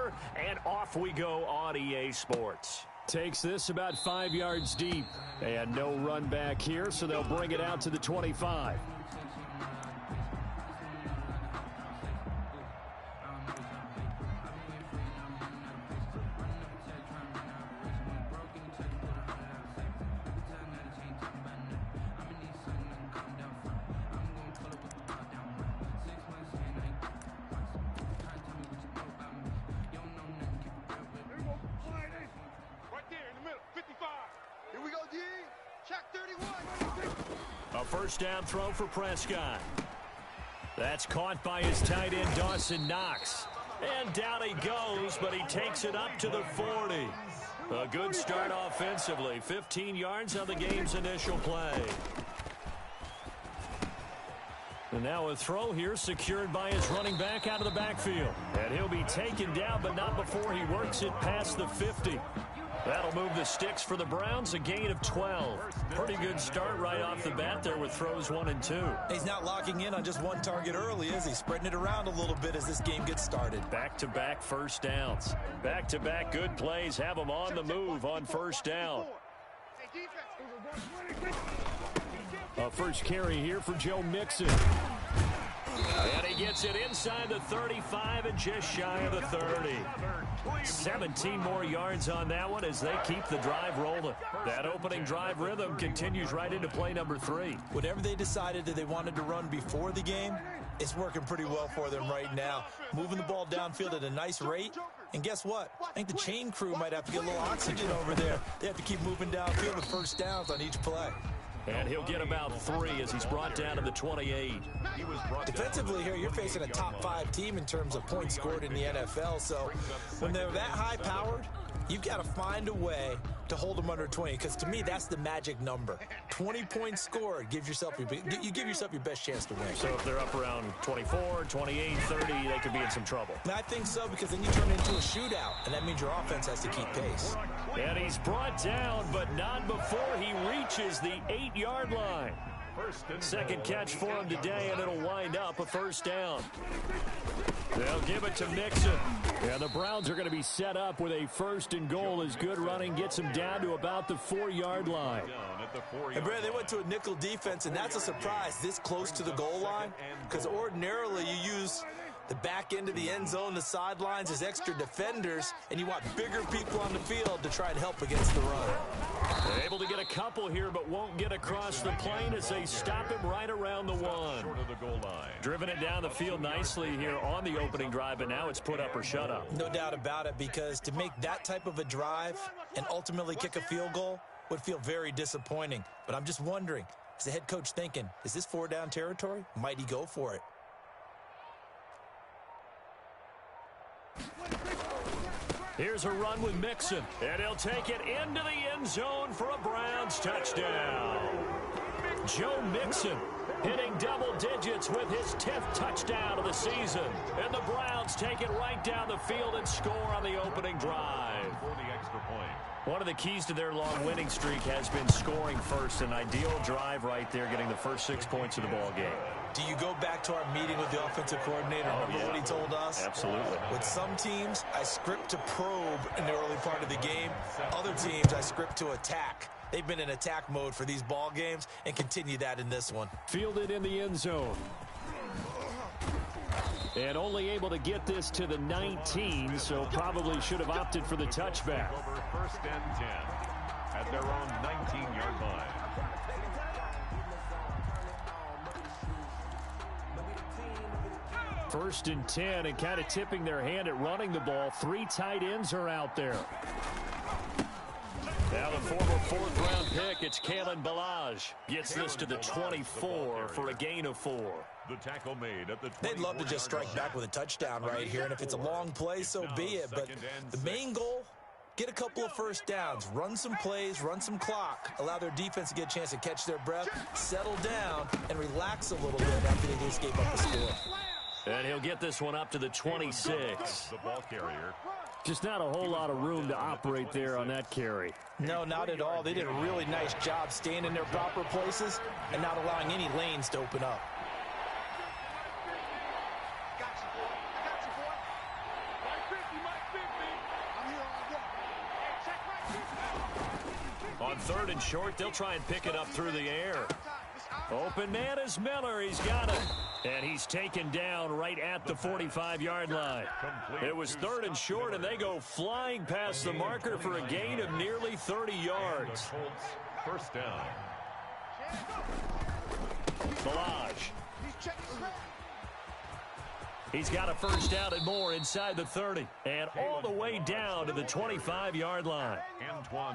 here, and off we go on EA Sports. Takes this about 5 yards deep, and no run back here, so they'll bring it out to the 25. A first down throw for Prescott. That's caught by his tight end, Dawson Knox. And down he goes, but he takes it up to the 40. A good start offensively. 15 yards on the game's initial play. And now a throw here secured by his running back out of the backfield. And he'll be taken down, but not before he works it past the 50. That'll move the sticks for the Browns, a gain of 12. Pretty good start right off the bat there with throws 1 and 2. He's not locking in on just one target early, is he? Spreading it around a little bit as this game gets started. Back-to-back first downs. Back-to-back good plays have them on the move on first down. A first carry here for Joe Mixon. And he gets it inside the 35 and just shy of the 30. 17 more yards on that one as they keep the drive rolling. That opening drive rhythm continues right into play number 3. Whatever they decided that they wanted to run before the game, it's working pretty well for them right now. Moving the ball downfield at a nice rate. And guess what? I think the chain crew might have to get a little oxygen over there. They have to keep moving downfield with first downs on each play. And he'll get about 3 as he's brought down to the 28. Defensively here, you're facing a top 5 team in terms of points scored in the NFL. So when they're that high-powered, you've got to find a way to hold them under 20. Because to me, that's the magic number. 20 points scored, you give yourself your best chance to win. So if they're up around 24, 28, 30, they could be in some trouble. And I think so, because then you turn it into a shootout, and that means your offense has to keep pace. And he's brought down, but not before he reaches the 8-yard line. Second catch for him today, and it'll wind up a first down. They'll give it to Mixon. And the Browns are going to be set up with a first and goal as good running gets them down to about the 4-yard line. And Brad, they went to a nickel defense, and that's a surprise this close to the goal line, because ordinarily you use the back end of the end zone, the sidelines as extra defenders, and you want bigger people on the field to try and help against the run. They're able to get a couple here, but won't get across the plane as they stop him right around the 1. Driven it down the field nicely here on the opening drive, and now it's put up or shut up. No doubt about it, because to make that type of a drive and ultimately kick a field goal would feel very disappointing. But I'm just wondering, is the head coach thinking, is this 4-down territory? Might he go for it? Here's a run with Mixon, and he'll take it into the end zone for a Browns touchdown. Joe Mixon hitting double digits with his 10th touchdown of the season. And the Browns take it right down the field and score on the opening drive. For the extra point. One of the keys to their long winning streak has been scoring first. An ideal drive right there, getting the first 6 points of the ball game. Do you go back to our meeting with the offensive coordinator? Remember what he told us? Absolutely. With some teams, I script to probe in the early part of the game. Other teams, I script to attack. They've been in attack mode for these ball games and continue that in this one. Fielded in the end zone. And only able to get this to the 19, so probably should have opted for the touchback. Over first and 10 at their own 19-yard line. First and 10, and kind of tipping their hand at running the ball. 3 tight ends are out there. Now the former 4th-round pick, it's Kalen Ballage. Gets this to the 24 for a gain of 4. The tackle made at the They'd love to just strike back with a touchdown right here, and if it's a long play, so be it. But the main goal, get a couple of first downs, run some plays, run some clock, allow their defense to get a chance to catch their breath, settle down, and relax a little bit after they just gave up a score. And he'll get this one up to the 26. The ball carrier. Just not a whole lot of room to operate there on that carry. No, not at all. They did a really nice job staying in their proper places and not allowing any lanes to open up. On 3rd and short, they'll try and pick it up through the air. Open man is Miller. He's got it. And he's taken down right at the 45-yard line. It was 3rd and short, and they go flying past the marker for a gain of nearly 30 yards. First down. Balaj. He's got a first down and more inside the 30 and all the way down to the 25-yard line.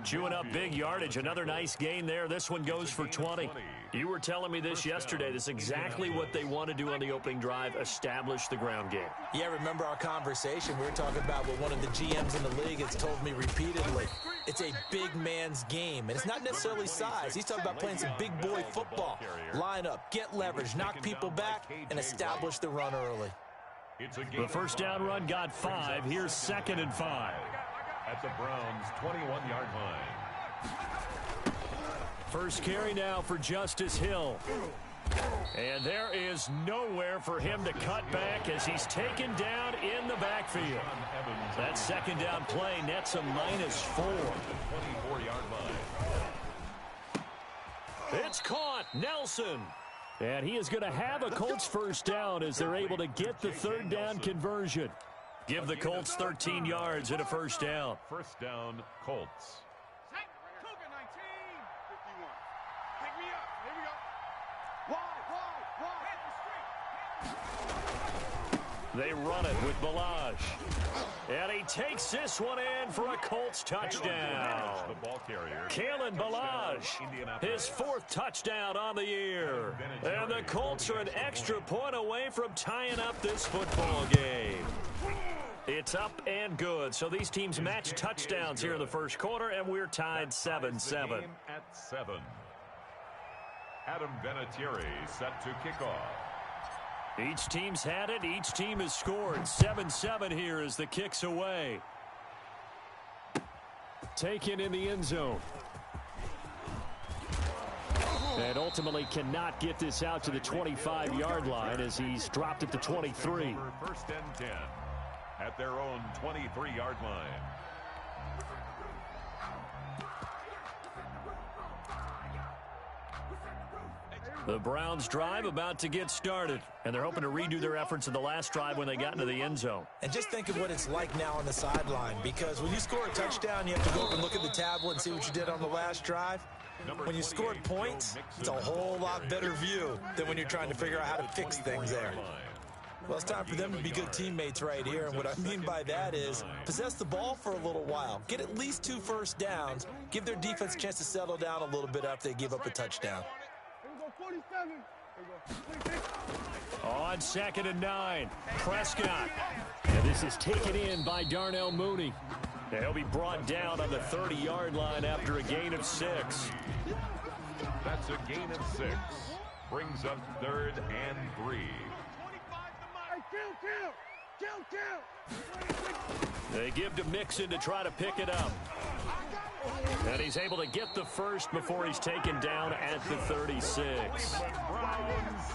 Chewing up big yardage. Another nice gain there. This one goes for 20. You were telling me this yesterday. This is exactly what they want to do on the opening drive, establish the ground game. Yeah, remember our conversation. We were talking about what one of the GMs in the league has told me repeatedly. It's a big man's game, and it's not necessarily size. He's talking about playing some big boy football. Line up, get leverage, knock people back, and establish the run early. The first down run got 5. Here's 2nd and 5. At the Browns' 21-yard line. First carry now for Justice Hill. And there is nowhere for him to cut back as he's taken down in the backfield. That second down play nets a -4. 24-yard line. It's caught. Nelson. And he is going to have a Colts first down as they're able to get the 3rd down conversion. Give the Colts 13 yards and a first down. First down, Colts. They run it with Balaj. And he takes this one in for a Colts touchdown. Kalen Balaj, his 4th touchdown on the year. And the Colts are an extra point away from tying up this football game. It's up and good. So these teams match touchdowns here in the first quarter, and we're tied 7-7. At 7. Adam Vinatieri set to kick off. Each team's had it. Each team has scored. 7-7 here as the kick's away. Taken in the end zone. And ultimately cannot get this out to the 25-yard line as he's dropped at the 23. First and 10 at their own 23-yard line. The Browns drive about to get started, and they're hoping to redo their efforts in the last drive when they got into the end zone. And just think of what it's like now on the sideline, because when you score a touchdown, you have to go over and look at the tablet and see what you did on the last drive. When you scored points, it's a whole lot better view than when you're trying to figure out how to fix things there. Well, it's time for them to be good teammates right here, and what I mean by that is possess the ball for a little while, get at least 2 first downs, give their defense a chance to settle down a little bit after they give up a touchdown. On 2nd and 9, Prescott. And this is taken in by Darnell Mooney. He'll be brought down on the 30-yard line after a gain of 6. That's a gain of 6. Brings up 3rd and 3. They give to Mixon to try to pick it up. And he's able to get the first before he's taken down at the 36.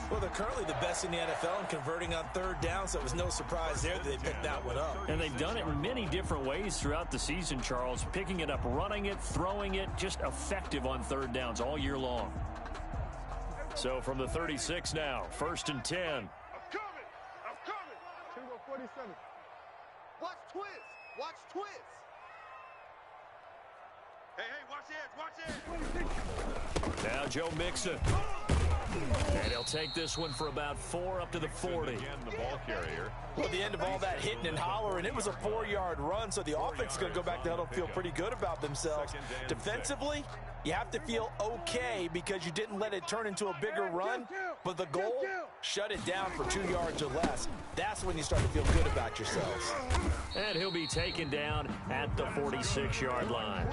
Well, they're currently the best in the NFL in converting on 3rd down, so it was no surprise there that they picked that one up. And they've done it in many different ways throughout the season, Charles. Picking it up, running it, throwing it, just effective on 3rd downs all year long. So from the 36 now, 1st and 10. I'm coming. 47. Watch twist. Watch twist. Hey, watch this. Now Joe Mixon. And he'll take this one for about 4 up to the 40. Again, the ball carrier. Well, at the end of all that hitting and hollering, it was a 4-yard run, so the offense is going to go back to huddle and feel pretty good about themselves. Defensively, you have to feel okay because you didn't let it turn into a bigger run, but the goal, shut it down for 2 yards or less. That's when you start to feel good about yourselves. And he'll be taken down at the 46-yard line.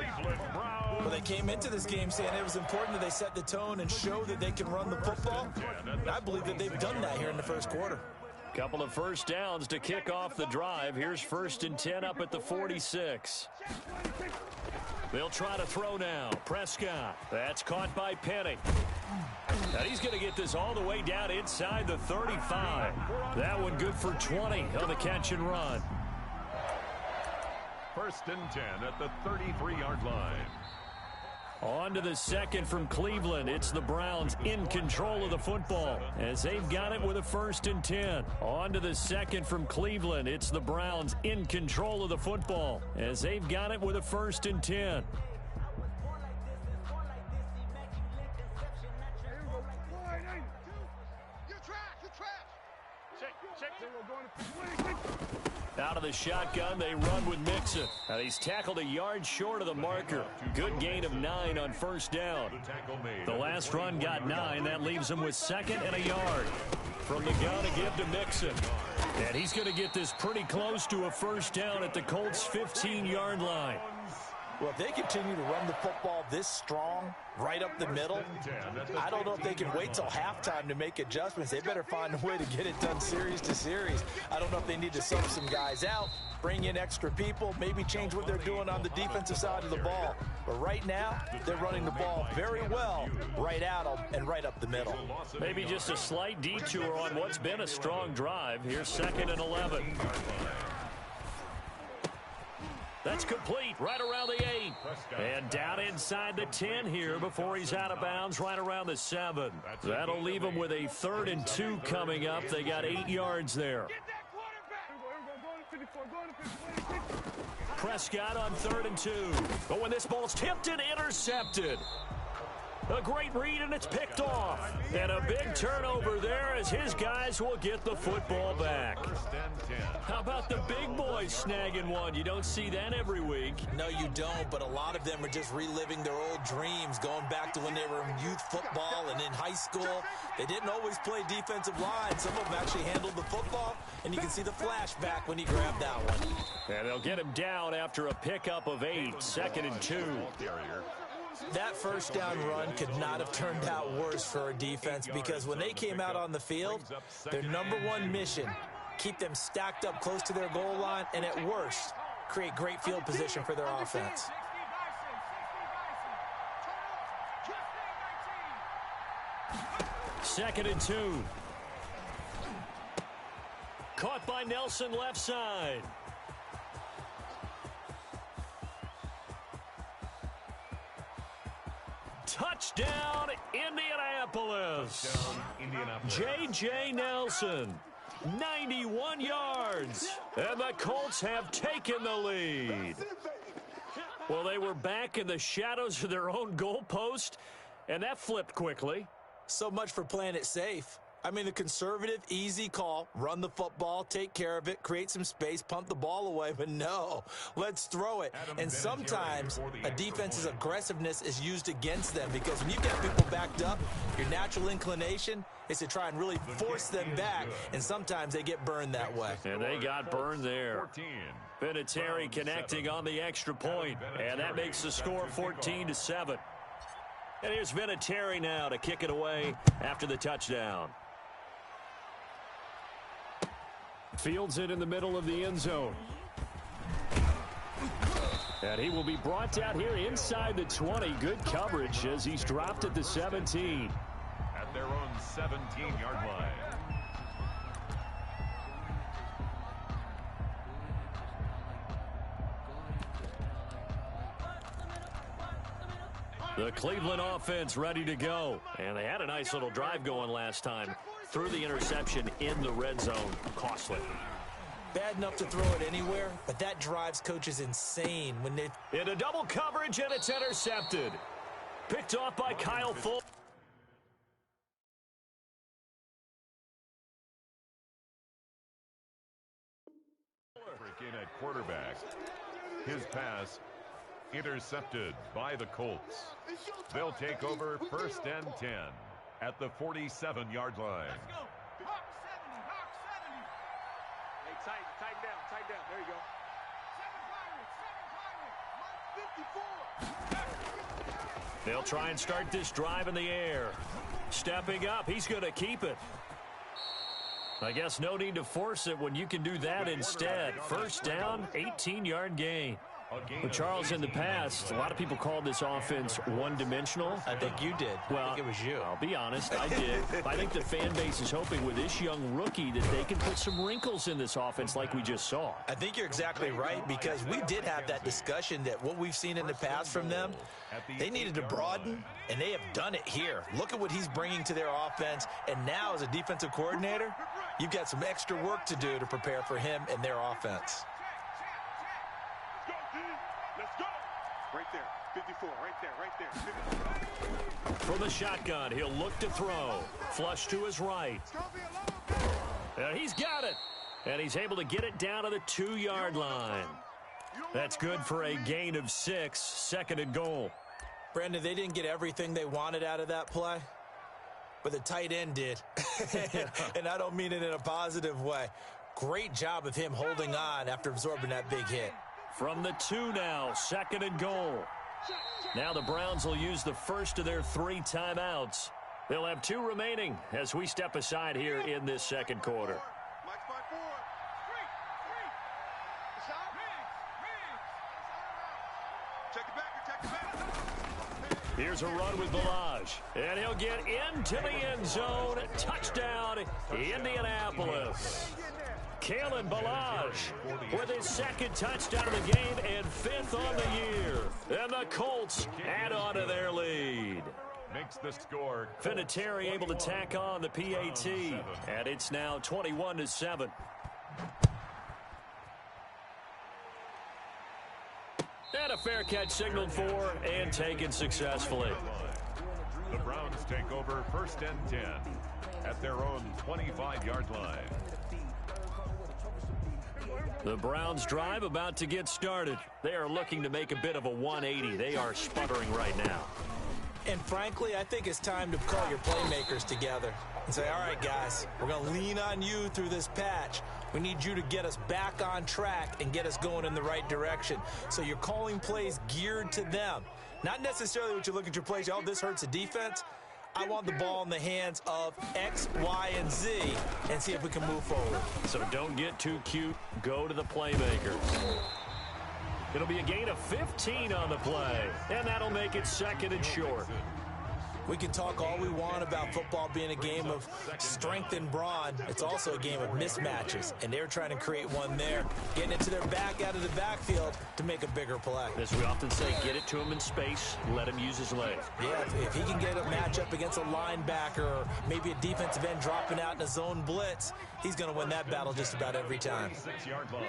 Well, they came into this game saying it was important that they set the tone and show that they can run the football. And I believe that they've done that here in the first quarter. Couple of first downs to kick off the drive. Here's 1st and 10 up at the 46. They'll try to throw now. Prescott. That's caught by Penny. And he's going to get this all the way down inside the 35. That one good for 20 on the catch and run. 1st and 10 at the 33-yard line. On to the second from Cleveland. It's the Browns in control of the football as they've got it with a 1st and 10. On to the second from Cleveland. It's the Browns in control of the football as they've got it with a 1st and 10. Out of the shotgun, they run with Mixon. Now he's tackled a yard short of the marker. Good gain of 9 on 1st down. The last run got 9. That leaves him with 2nd and a yard. From the gun to give to Mixon. And he's going to get this pretty close to a 1st down at the Colts' 15-yard line. Well, if they continue to run the football this strong, right up the middle, I don't know if they can wait till halftime to make adjustments. They better find a way to get it done series to series. I don't know if they need to sub some guys out, bring in extra people, maybe change what they're doing on the defensive side of the ball. But right now, they're running the ball very well right out and right up the middle. Maybe just a slight detour on what's been a strong drive. Here's 2nd and 11. That's complete right around the 8. And down inside the 10 here before he's out of bounds right around the 7. That'll leave him with a 3rd and 2 coming up. They got 8 yards there. Prescott on 3rd and 2. But when this ball's tipped and intercepted. A great read, and it's picked off. And a big turnover there as his guys will get the football back. How about the big boys snagging one? You don't see that every week. No, you don't, but a lot of them are just reliving their old dreams, going back to when they were in youth football and in high school. They didn't always play defensive line. Some of them actually handled the football, and you can see the flashback when he grabbed that one. And they'll get him down after a pickup of 8, 2nd and 2. That 1st down run could not have turned out worse for a defense because when they came out on the field, their #1 mission, keep them stacked up close to their goal line, and at worst, create great field position for their offense. Second and 2. Caught by Nelson left side. Touchdown, Indianapolis. J.J. Nelson, 91 yards. And the Colts have taken the lead. Well, they were back in the shadows of their own goalpost, and that flipped quickly. So much for playing it safe. I mean, the conservative, easy call, run the football, take care of it, create some space, punt the ball away, but no, let's throw it. And sometimes a defense's aggressiveness is used against them because when you get people backed up, your natural inclination is to try and really force them back, and sometimes they get burned that way. And they got burned there. Vinatieri connecting on the extra point, and that makes the score 14-7. And here's Vinatieri now to kick it away after the touchdown. Fields it in the middle of the end zone. And he will be brought down here inside the 20. Good coverage as he's dropped at the 17. At their own 17-yard line. The Cleveland offense ready to go. And they had a nice little drive going last time. Threw the interception in the red zone. Costly. Bad enough to throw it anywhere, but that drives coaches insane when they... Into double coverage, and it's intercepted. Picked off by Kyle Fuller. In at quarterback. His pass intercepted by the Colts. They'll take over 1st and 10 at the 47-yard line. Hey, tighten down. There you go. They'll try and start this drive in the air. Stepping up, he's going to keep it. I guess no need to force it when you can do that instead. 1st down, 18-yard gain. Well, Charles, in the past, a lot of people called this offense one-dimensional. I think you did. Well, I think it was you. I'll be honest, I did. I think the fan base is hoping with this young rookie that they can put some wrinkles in this offense like we just saw. I think you're exactly right, because we did have that discussion that what we've seen in the past from them, they needed to broaden, and they have done it here. Look at what he's bringing to their offense, and now as a defensive coordinator, you've got some extra work to do to prepare for him and their offense. Right there, 54, right there. From the shotgun, he'll look to throw. Flush to his right. And he's got it. And he's able to get it down to the 2-yard line. That's good for a gain of 6, 2nd and goal. Brandon, they didn't get everything they wanted out of that play, but the tight end did. And I don't mean it in a positive way. Great job of him holding on after absorbing that big hit. From the 2 now, 2nd and goal. Now the Browns will use the first of their 3 timeouts. They'll have 2 remaining as we step aside here in this second quarter. Here's a run with Balaj, and he'll get into the end zone. Touchdown, Indianapolis. Kalen Balaj with his 2nd touchdown of the game and 5th on the year. And the Colts add on to their lead. Makes the score. Vinatieri able to tack on the PAT, and it's now 21-7. And a fair catch signaled for and taken successfully. The Browns take over 1st and 10 at their own 25-yard line. The Browns drive about to get started. They are looking to make a bit of a 180. They are sputtering right now. And frankly, I think it's time to call your playmakers together and say, all right, guys, we're going to lean on you through this patch. We need you to get us back on track and get us going in the right direction. So you're calling plays geared to them. Not necessarily what you look at your plays, oh, this hurts the defense. I want the ball in the hands of X, Y, and Z and see if we can move forward. So don't get too cute. Go to the playmakers. It'll be a gain of 15 on the play, and that'll make it 2nd and short. We can talk all we want about football being a game of strength and brawn. It's also a game of mismatches, and they're trying to create one there, getting it to their back out of the backfield to make a bigger play. As we often say, get it to him in space, let him use his legs. Yeah, if he can get a matchup against a linebacker or maybe a defensive end dropping out in a zone blitz, he's going to win that battle just about every time. 6-yard line.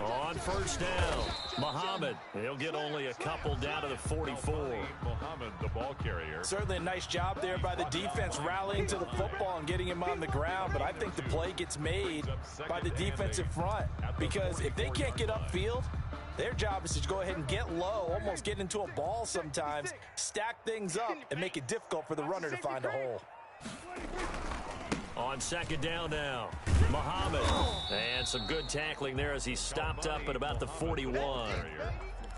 On 1st down, Muhammad. He'll get only a couple down to the 44. Muhammad, the ball carrier. Certainly a nice job there by the defense rallying to the football and getting him on the ground, but I think the play gets made by the defensive front, because if they can't get upfield, their job is to go ahead and get low, almost get into a ball sometimes, stack things up, and make it difficult for the runner to find a hole. On 2nd down now, Muhammad. And some good tackling there as he stopped up at about the 41.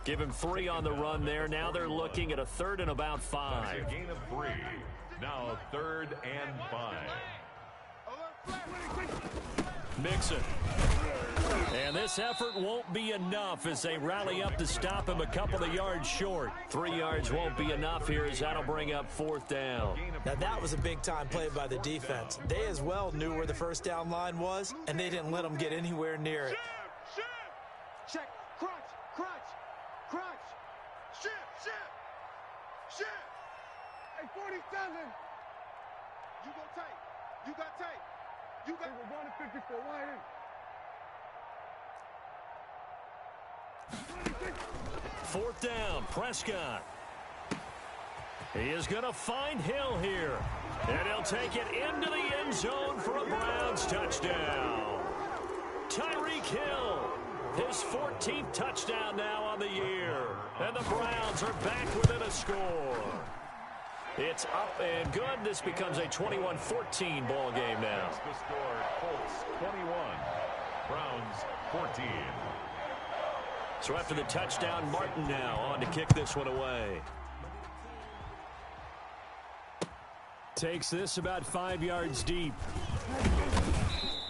Give him 3 on the run there. Now they're looking at a 3rd and about 5. A gain of 3. Now 3rd and 5. Mixon. And this effort won't be enough as they rally up to stop him a couple of yards short. 3 yards won't be enough here as that'll bring up 4th down. Now that was a big-time play by the defense. They as well knew where the 1st down line was, and they didn't let them get anywhere near it. Check, crunch, shift. Hey, 47. You go tight. You got tight. You got. We're going to 54 wide in. 4th down, Prescott. He is going to find Hill here. And he'll take it into the end zone for a Browns touchdown. Tyreek Hill, his 14th touchdown now on the year. And the Browns are back within a score. It's up and good. This becomes a 21-14 ball game now. The score, Colts 21, Browns 14. So after the touchdown, Martin now on to kick this one away. Takes this about 5 yards deep.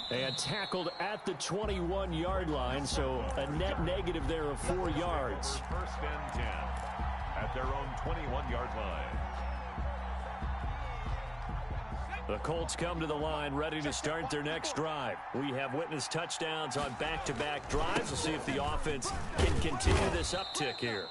And tackled at the 21-yard line, so a net negative there of 4 yards. First and 10 at their own 21-yard line. The Colts come to the line ready to start their next drive. We have witnessed touchdowns on back-to-back drives. We'll see if the offense can continue this uptick here.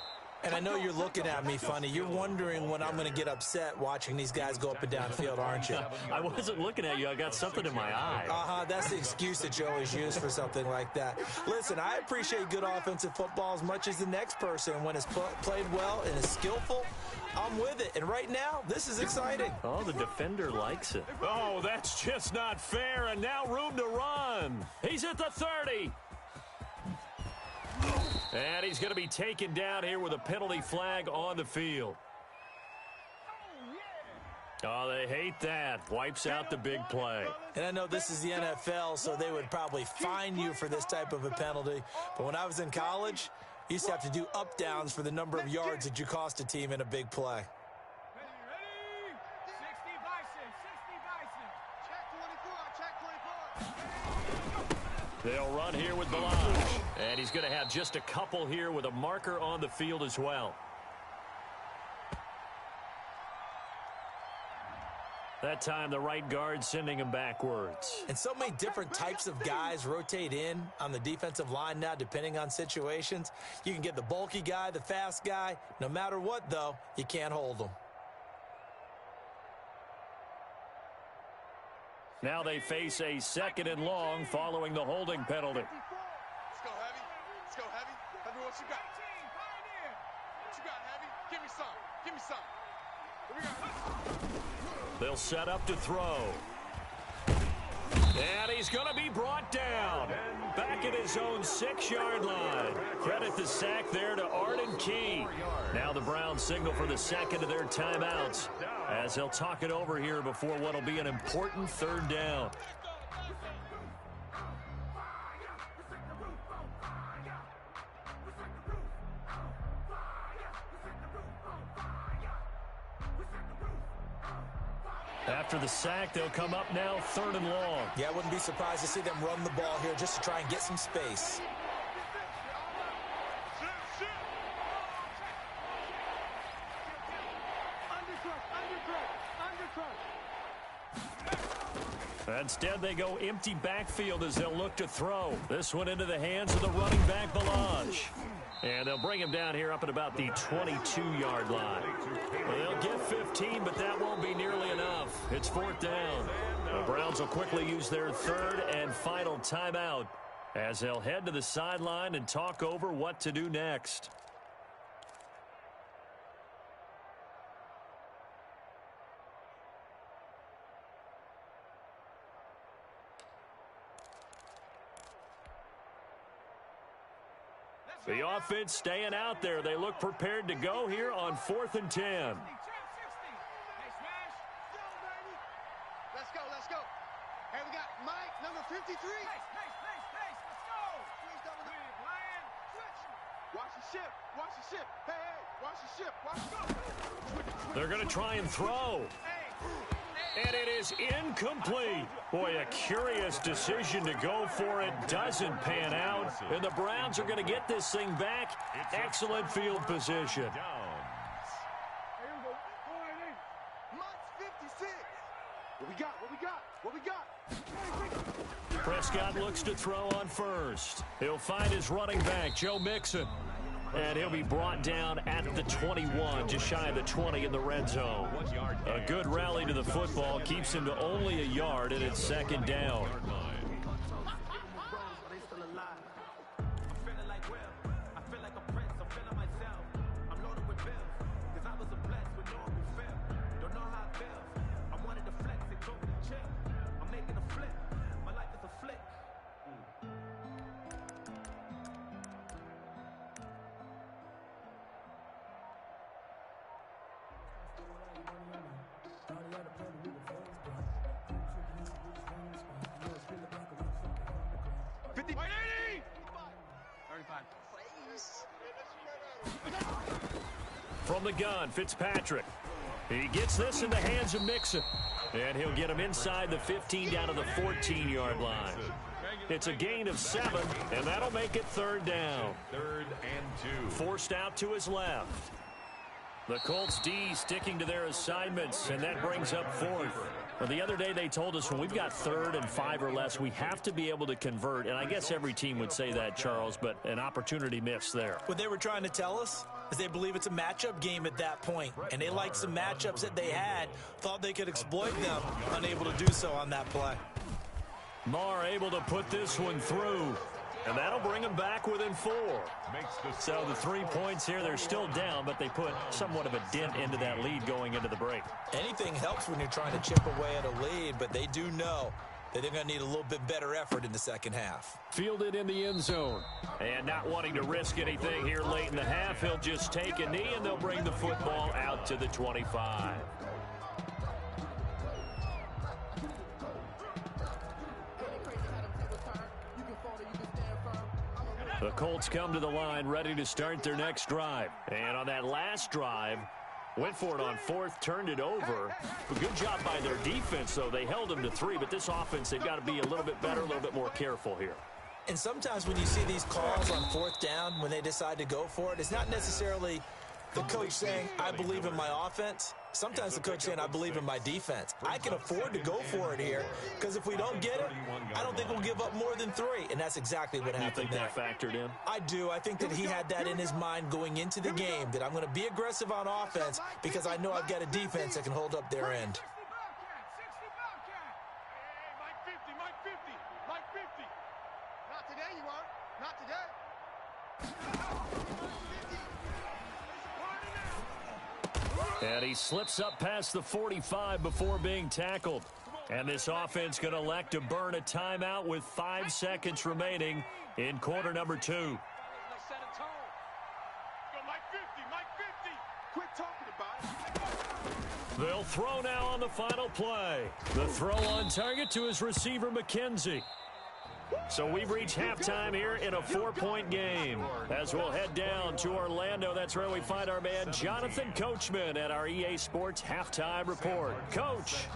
And I know you're looking at me funny. You're wondering when I'm going to get upset watching these guys go up and down the field, aren't you? I wasn't looking at you. I got something in my eye. That's the excuse that you always use for something like that. Listen, I appreciate good offensive football as much as the next person. When it's played well and is skillful, I'm with it. And right now, this is exciting. Oh, the defender likes it. Oh, that's just not fair. And now room to run. He's at the 30. And he's going to be taken down here with a penalty flag on the field. Oh, they hate that. Wipes out the big play. And I know this is the NFL, so they would probably fine you for this type of a penalty. But when I was in college, you used to have to do up-downs for the number of yards that you cost a team in a big play. They'll run here with Balaj. And he's going to have just a couple here with a marker on the field as well. That time, the right guard sending him backwards. And so many different types of guys rotate in on the defensive line now, depending on situations. You can get the bulky guy, the fast guy. No matter what, though, you can't hold them. Now they face a 2nd and long following the holding penalty. Let's go, Heavy. Let's go, Heavy. Tell me what you got. What you got, Heavy? Give me some. Give me some. What we got? They'll set up to throw. And he's going to be brought down. Back at his own 6-yard line. Credit the sack there to Arden Key. Now the Browns signal for the second of their timeouts as they'll talk it over here before what will be an important 3rd down. After the sack, they'll come up now 3rd and long. Yeah, I wouldn't be surprised to see them run the ball here just to try and get some space. Instead, they go empty backfield as they'll look to throw. This one into the hands of the running back, Balaj. And they'll bring him down here up at about the 22-yard line. Well, they'll get 15, but that won't be nearly enough. It's 4th down. The Browns will quickly use their 3rd and final timeout as they'll head to the sideline and talk over what to do next. The offense staying out there. They look prepared to go here on 4th and 10. Let's go, let's go. Hey, we got Mike, number 53. Let's go. Watch the ship, watch the ship. Hey, watch the ship, watch the They're going to try and throw. And it is incomplete. Boy, a curious decision to go for it. Doesn't pan out. And the Browns are going to get this thing back. Excellent field position. Mike's 56. What we got? Prescott looks to throw on first. He'll find his running back, Joe Mixon. And he'll be brought down at the 21, just shy of the 20 in the red zone. A good rally to the football keeps him to only a yard, and it's 2nd down. From the gun, Fitzpatrick. He gets this in the hands of Mixon. And he'll get him inside the 15 down to the 14-yard line. It's a gain of 7, and that'll make it 3rd down. 3rd and 2. Forced out to his left. The Colts D sticking to their assignments, and that brings up 4th. Well, the other day they told us when we've got 3rd and 5 or less, we have to be able to convert. And I guess every team would say that, Charles, but an opportunity missed there. What they were trying to tell us is they believe it's a matchup game at that point. And they liked some matchups that they had, thought they could exploit them, unable to do so on that play. Marr able to put this one through. And that'll bring them back within 4. So the 3 points here, they're still down, but they put somewhat of a dent into that lead going into the break. Anything helps when you're trying to chip away at a lead, but they do know that they're going to need a little bit better effort in the second half. Fielded in the end zone. And not wanting to risk anything here late in the half, he'll just take a knee, and they'll bring the football out to the 25. The Colts come to the line ready to start their next drive. And on that last drive, went for it on 4th, turned it over. A good job by their defense, though. They held them to 3, but this offense, they've got to be a little bit better, a little bit more careful here. And sometimes when you see these calls on 4th down, when they decide to go for it, it's not necessarily the coach saying, I believe in my offense. Sometimes the coach saying, I believe in my defense. I can afford to go for it here because if we don't get it, I don't think we'll give up more than 3. And that's exactly what happened there. You think that factored in? I do. I think that he had that in his mind going into the game, that I'm going to be aggressive on offense because I know I've got a defense that can hold up their end. Mike 50. Not today, you aren't. Not today. And he slips up past the 45 before being tackled. And this offense going to elect to burn a timeout with 5 seconds remaining in quarter number 2. Let's set a tone. Go Mike 50. Quit talking about it. They'll throw now on the final play. The throw on target to his receiver, McKenzie. So we've reached halftime here in a 4-point game. As we'll head down to Orlando, that's where we find our man Jonathan Coachman at our EA Sports Halftime Report. Coach,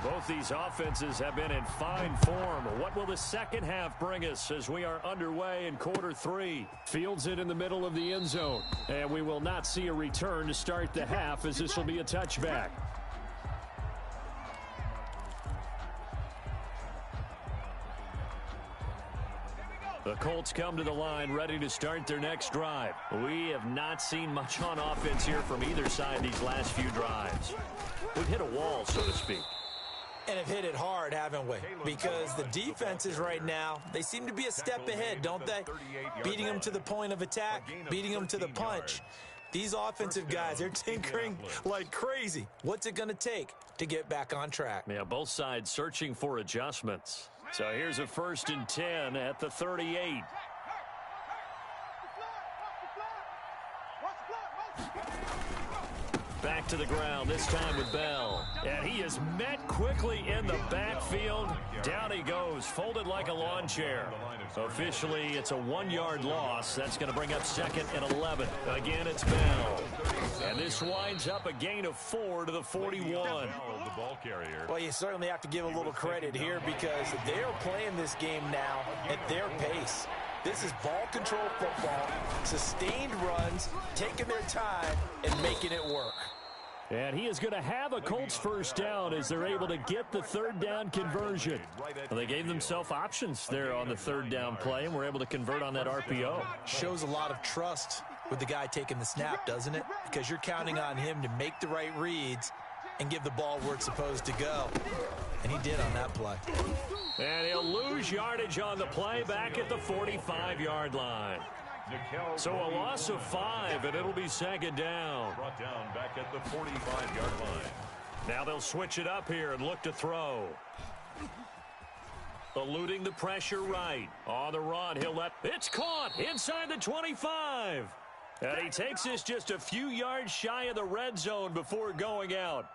both these offenses have been in fine form. What will the second half bring us as we are underway in quarter 3? Fields it in the middle of the end zone. And we will not see a return to start the half as this will be a touchback. The Colts come to the line ready to start their next drive. We have not seen much on offense here from either side these last few drives. We've hit a wall, so to speak. And have hit it hard, haven't we? Because the defenses right now, they seem to be a step ahead, don't they? Beating them to the point of attack, beating them to the punch. These offensive guys, they're tinkering like crazy. What's it going to take to get back on track? Yeah, both sides searching for adjustments. So here's a 1st and 10 at the 38. Back to the ground, this time with Bell. And he is met quickly in the backfield. Down he goes, folded like a lawn chair. Officially, it's a 1-yard loss. That's going to bring up 2nd and 11. Again, it's Bell. And this winds up a gain of 4 to the 41. Well, you certainly have to give a little credit here because they're playing this game now at their pace. This is ball control football, sustained runs, taking their time, and making it work. And he is going to have a Colts 1st down as they're able to get the 3rd down conversion. Well, they gave themselves options there on the 3rd down play, and were able to convert on that RPO. Shows a lot of trust with the guy taking the snap, doesn't it? Because you're counting on him to make the right reads and give the ball where it's supposed to go. And he did on that play. And he'll lose yardage on the play back at the 45-yard line. So a loss of 5, and it'll be 2nd down. Brought down back at the 45-yard line. Now they'll switch it up here and look to throw. Eluding the pressure right. On the run, it's caught inside the 25. And he takes this just a few yards shy of the red zone before going out.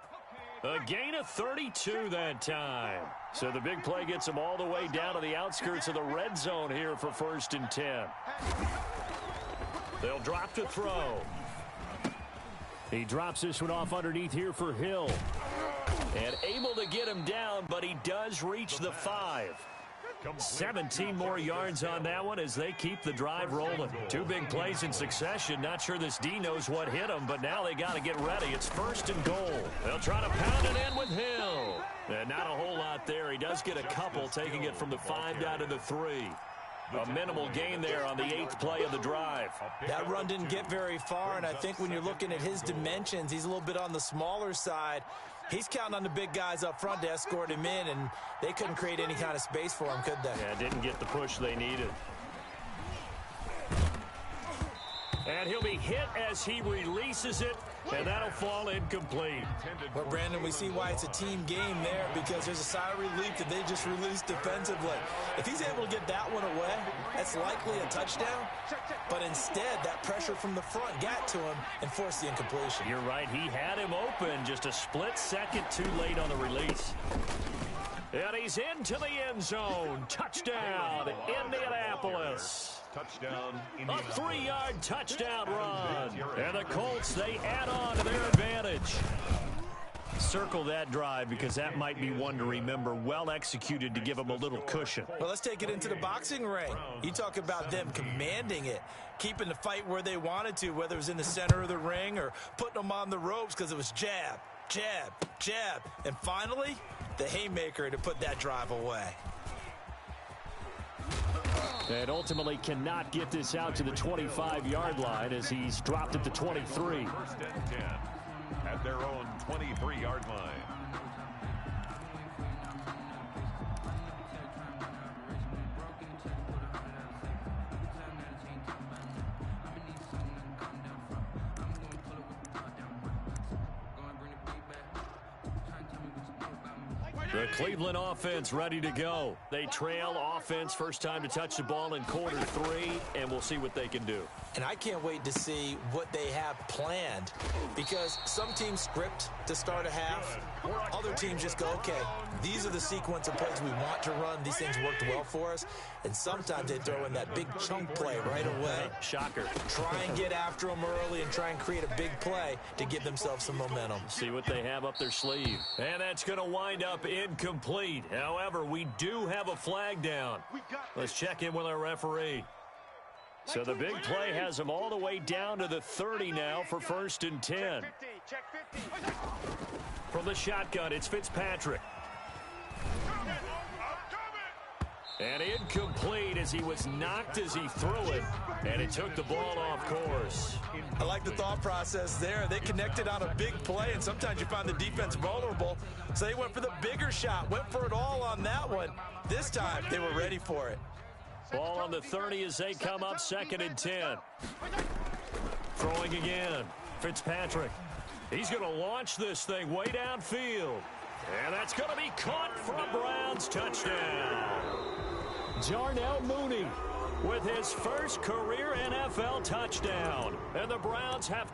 A gain of 32 that time. So the big play gets him all the way down to the outskirts of the red zone here for 1st and 10. They'll drop to throw. He drops this one off underneath here for Hill. And able to get him down, but he does reach the 5. 17 more yards on that one as they keep the drive rolling. 2 big plays in succession. Not sure this D knows what hit him, but now they got to get ready. It's 1st and goal. They'll try to pound it in with Hill. And not a whole lot there. He does get a couple, taking it from the 5 down to the 3. A minimal gain there on the 8th play of the drive. That run didn't get very far, and I think when you're looking at his dimensions, he's a little bit on the smaller side. He's counting on the big guys up front to escort him in, and they couldn't create any kind of space for him, could they? Yeah, didn't get the push they needed. And he'll be hit as he releases it, and that'll fall incomplete. Well, Brandon, we see why it's a team game there, because there's a sigh of relief that they just released defensively. If he's able to get that one away, that's likely a touchdown. But instead, that pressure from the front got to him and forced the incompletion. You're right. He had him open, just a split second too late on the release. And he's into the end zone. Touchdown, Indianapolis. Touchdown, A 3-yard touchdown run. And the Colts, they add on to their advantage. Circle that drive because that might be one to remember. Well executed to give them a little cushion. Well, let's take it into the boxing ring. You talk about them commanding it, keeping the fight where they wanted to, whether it was in the center of the ring or putting them on the ropes because it was jab, jab, jab. And finally, the haymaker to put that drive away. And ultimately cannot get this out to the 25-yard line as he's dropped at the 23. 1st and 10 at their own 23-yard line. The Cleveland offense ready to go. They trail offense first time to touch the ball in quarter 3, and we'll see what they can do. And I can't wait to see what they have planned, because some teams script to start a half. Other teams just go, okay, these are the sequence of plays we want to run. These things worked well for us. And sometimes they throw in that big chunk play right away. Shocker. Try and get after them early and try and create a big play to give themselves some momentum. See what they have up their sleeve. And that's going to wind up incomplete. However, we do have a flag down. Let's check in with our referee. So the big play has them all the way down to the 30 now for 1st and 10. From the shotgun, it's Fitzpatrick. And incomplete as he was knocked as he threw it, and it took the ball off course. I like the thought process there. They connected on a big play, and sometimes you find the defense vulnerable. So they went for the bigger shot, went for it all on that one. This time, they were ready for it. Ball on the 30 as they come up 2nd and 10. Throwing again. Fitzpatrick. He's going to launch this thing way downfield. And that's going to be caught for a Browns touchdown. Jarnell Mooney with his first career NFL touchdown. And the Browns have...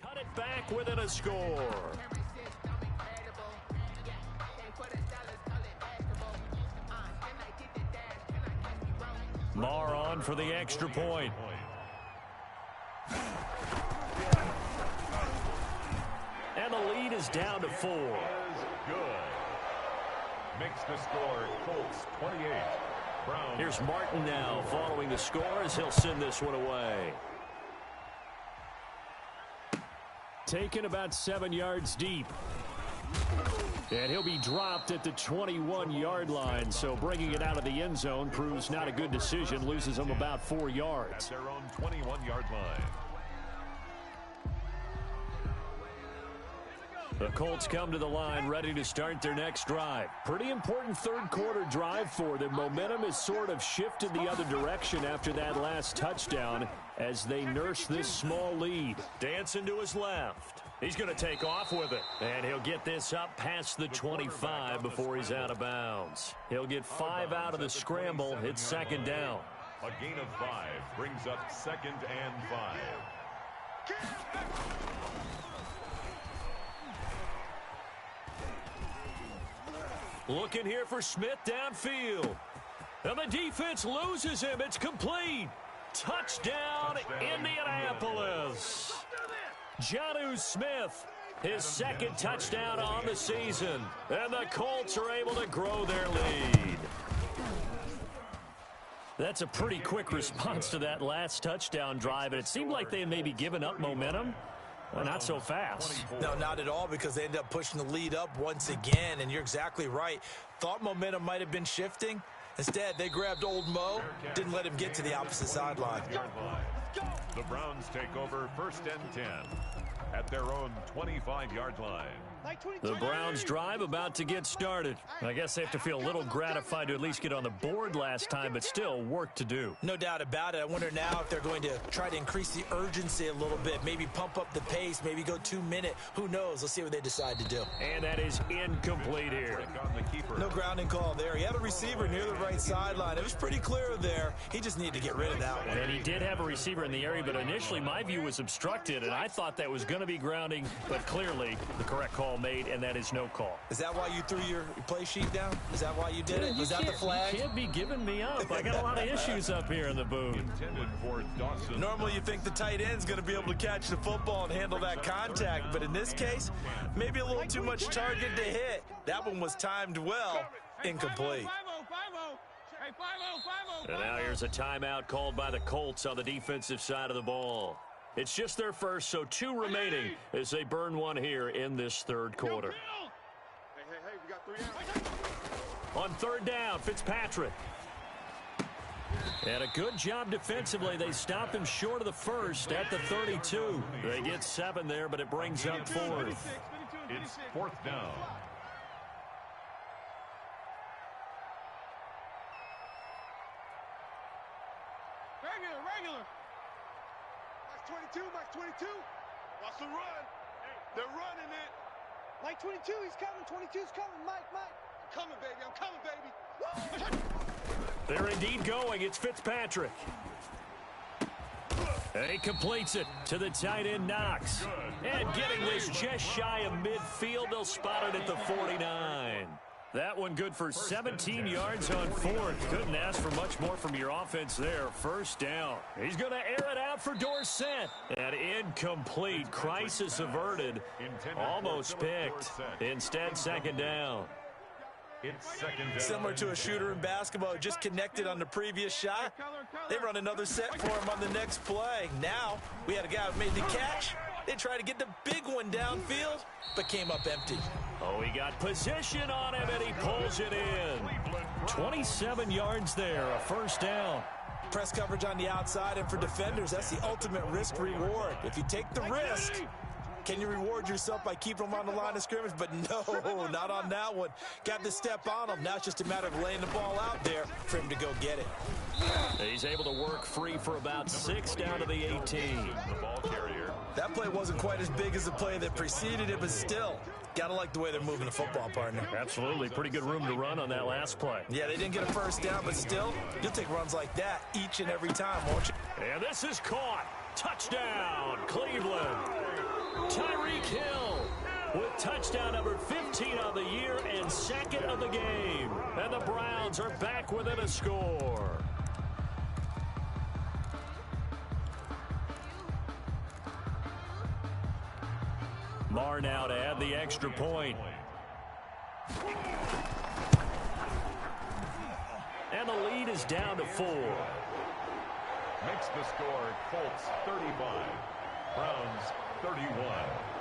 cut it back within a score. Marr on for the extra point. And the lead is down to 4. Good. Makes the score Colts 28. Browns. Here's Martin now following the score as he'll send this one away. Taken about 7 yards deep. And he'll be dropped at the 21-yard line, so bringing it out of the end zone proves not a good decision, loses him about 4 yards. At their own 21-yard line. The Colts come to the line ready to start their next drive. Pretty important third-quarter drive for them. Momentum has sort of shifted the other direction after that last touchdown as they nurse this small lead. Dancing to his left. He's going to take off with it. And he'll get this up past the 25 before he's out of bounds. He'll get 5 out of the scramble. It's 2nd down. A gain of 5 brings up 2nd and 5. Looking here for Smith downfield. And the defense loses him. It's complete. Touchdown, Indianapolis. Jonnu Smith, his second touchdown on the season. And the Colts are able to grow their lead. That's a pretty quick response to that last touchdown drive. And it seemed like they had maybe given up momentum. Not so fast. No, not at all, because they ended up pushing the lead up once again. And you're exactly right. Thought momentum might have been shifting. Instead, they grabbed old Mo, didn't let him get to the opposite sideline. The Browns take over 1st and 10 at their own 25-yard line. The Browns drive about to get started. I guess they have to feel a little gratified to at least get on the board last time, but still work to do. No doubt about it. I wonder now if they're going to try to increase the urgency a little bit, maybe pump up the pace, maybe go 2-minute. Who knows? Let's see what they decide to do. And that is incomplete here. No grounding call there. He had a receiver near the right sideline. It was pretty clear there. He just needed to get rid of that one. And he did have a receiver in the area, but initially my view was obstructed, and I thought that was going to be grounding, but clearly the correct call made, and that is no call. Is that why you threw your play sheet down? Is that why you did it? Was that the flag? You can't be giving me up. I got a lot of issues up here in the booth. Normally you think the tight end's going to be able to catch the football and handle that contact, but in this case, maybe a little too much target to hit. That one was timed well, incomplete. And now here's a timeout called by the Colts on the defensive side of the ball. It's just their first, so 2 remaining as they burn one here in this third quarter. Hey, we got 3 out. On 3rd down, Fitzpatrick. And a good job defensively. They stop him short of the first at the 32. They get 7 there, but it brings up 4th. It's 4th down. Regular. Max 22. Watch the run. They're running it. Mike 22, he's coming. 22's coming. Mike. I'm coming, baby. They're indeed going. It's Fitzpatrick. And he completes it to the tight end, Knox. And getting this just shy of midfield, they'll spot it at the 49. That one good for 17 yards on 4th. Couldn't ask for much more from your offense there. 1st down. He's going to air it out for Dorsett. And incomplete. Crisis averted. Almost picked. Instead, 2nd down. It's 2nd down. Similar to a shooter in basketball, just connected on the previous shot. They run another set for him on the next play. Now, we had a guy who made the catch. They tried to get the big one downfield, but came up empty. Oh, he got position on him, and he pulls it in. 27 yards there, a 1st down. Press coverage on the outside, and for defenders, that's the ultimate risk-reward. If you take the risk, can you reward yourself by keeping them on the line of scrimmage? But no, not on that one. Got the step on him. Now it's just a matter of laying the ball out there for him to go get it. He's able to work free for about 6 down to the 18. The ball carrier. That play wasn't quite as big as the play that preceded it, but still, gotta like the way they're moving the football, partner. Absolutely. Pretty good room to run on that last play. Yeah, they didn't get a 1st down, but still, you'll take runs like that each and every time, won't you? And this is caught. Touchdown, Cleveland. Tyreek Hill with touchdown number 15 on the year and 2nd of the game. And the Browns are back within a score. Marr now to add the extra point. And the lead is down to 4. Makes the score Colts 35, Browns 31.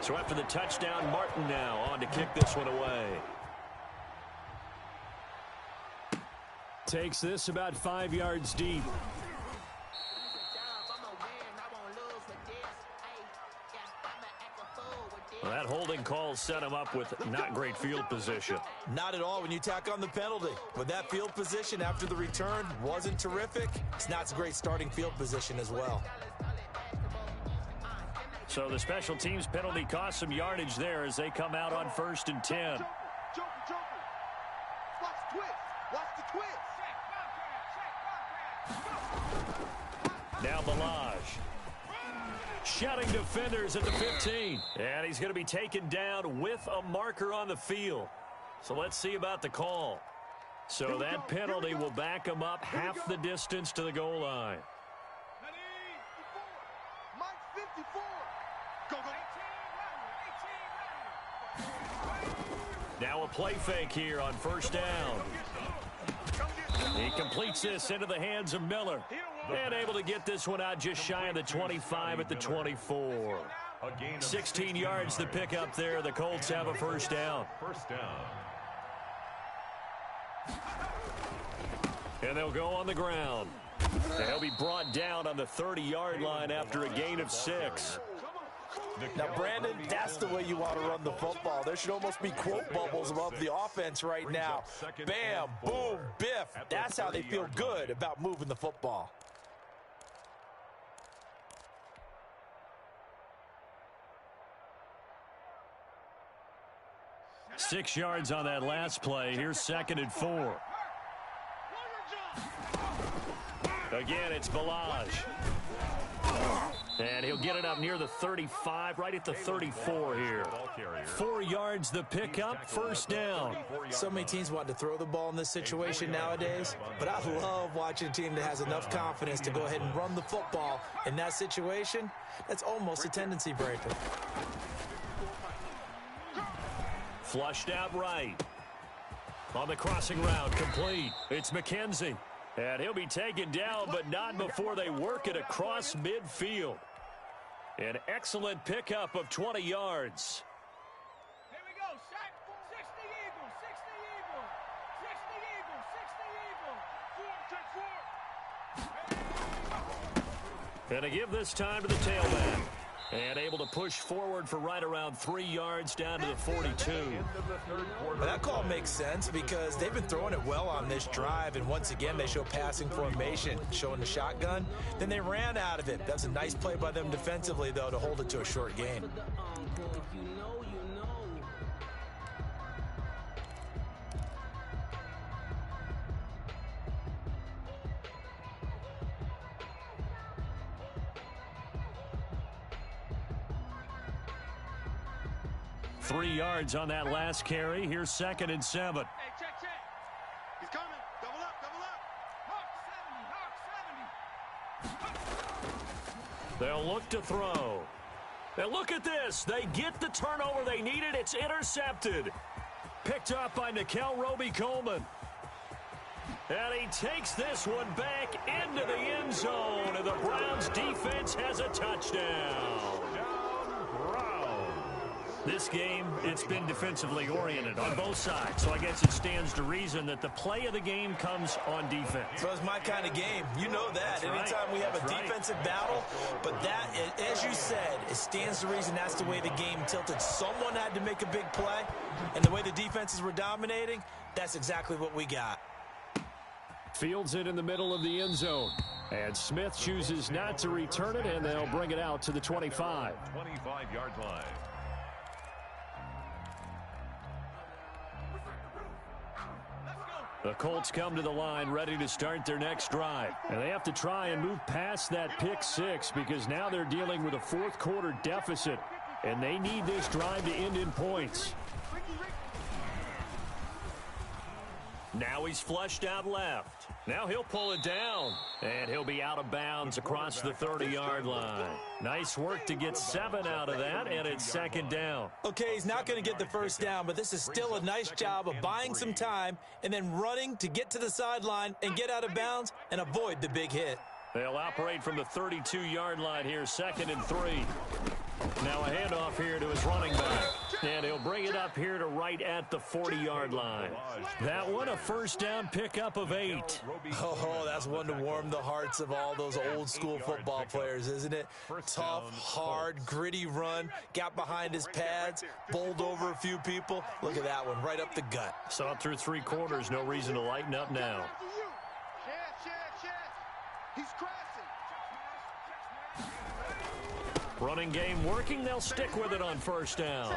So after the touchdown, Martin now on to kick this one away. Takes this about 5 yards deep. Well, that holding call set him up with not great field position. Not at all when you tack on the penalty. With that field position after the return wasn't terrific, it's not a great starting field position as well. So the special teams penalty cost some yardage there as they come out on 1st and 10. Joker. Watch the twist. Now Balaj. Shutting defenders at the 15. And he's going to be taken down with a marker on the field. So let's see about the call. So that penalty will back him up half the distance to the goal line. Mike 54. Go, go. Now a play fake here on first down. He completes this into the hands of Miller. And able to get this one out just shy of the 25 at the 24. 16 yards to pick up there. The Colts have a first down. And they'll go on the ground. They'll be brought down on the 30-yard line after a gain of 6. Now, Brandon, that's the way you want to run the football. There should almost be quote bubbles above the offense right now. Bam, boom, biff. That's how they feel good about moving the football. Six yards on that last play. Here's 2nd and 4. Again, it's Balaj. And he'll get it up near the 35, right at the 34 here. 4 yards the pickup, first down. So many teams want to throw the ball in this situation nowadays, but I love watching a team that has enough confidence to go ahead and run the football in that situation. That's almost a tendency breaker. Flushed out right. On the crossing route, complete. It's McKenzie. And he'll be taken down, but not before they work it across midfield. An excellent pickup of 20 yards. Here we go. 60 Eagles. 60 Eagles. 60 Eagles. 60 Eagles. And to give this time to the tailback. And able to push forward for right around 3 yards down to the 42. Well, that call makes sense because they've been throwing it well on this drive, and once again they show passing formation, showing the shotgun. Then they ran out of it. That's a nice play by them defensively, though, to hold it to a short gain. 3 yards on that last carry. Here's 2nd and 7. Hey, check. He's coming. Double up. Hawk 70. They'll look to throw. And look at this. They get the turnover they needed. It's intercepted. Picked up by Nikel Roby-Coleman. And he takes this one back into the end zone. And the Browns defense has a touchdown. This game, it's been defensively oriented on both sides, so I guess it stands to reason that the play of the game comes on defense. So it's my kind of game. You know that. Anytime we have a defensive battle, but that, as you said, it stands to reason that's the way the game tilted. Someone had to make a big play, and the way the defenses were dominating, that's exactly what we got. Fields it in the middle of the end zone. And Smith chooses not to return it, and they'll bring it out to the 25. 25-yard line. The Colts come to the line ready to start their next drive. And they have to try and move past that pick six because now they're dealing with a fourth quarter deficit. And they need this drive to end in points. Now he's flushed out left. Now he'll pull it down. And he'll be out of bounds across the 30-yard line. Nice work to get 7 out of that, and it's 2nd down. Okay, he's not going to get the first down, but this is still a nice job of buying some time and then running to get to the sideline and get out of bounds and avoid the big hit. They'll operate from the 32-yard line here, 2nd and 3. Now a handoff here to his running back. And he'll bring it up here to right at the 40-yard line. That one, a first down pickup of 8. Oh, that's one to warm the hearts of all those old-school football players, isn't it? Tough, hard, gritty run. Got behind his pads, bowled over a few people. Look at that one, right up the gut. Saw it through 3 quarters. No reason to lighten up now. Chance. He's crashing. Running game working. They'll stick with it on first down.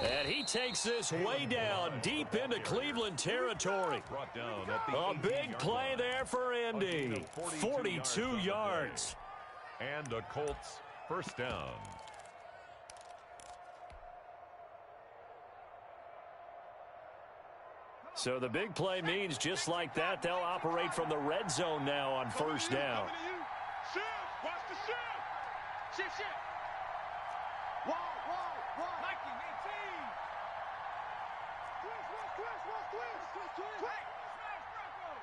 And he takes this way down, deep into Cleveland territory. A big play there for Indy. 42 yards. And the Colts first down. So the big play means just like that, they'll operate from the red zone now on first down. Shift. Watch the shift. Shift. Wide. Mikey, 18. Twist. Hey, smash Bronco.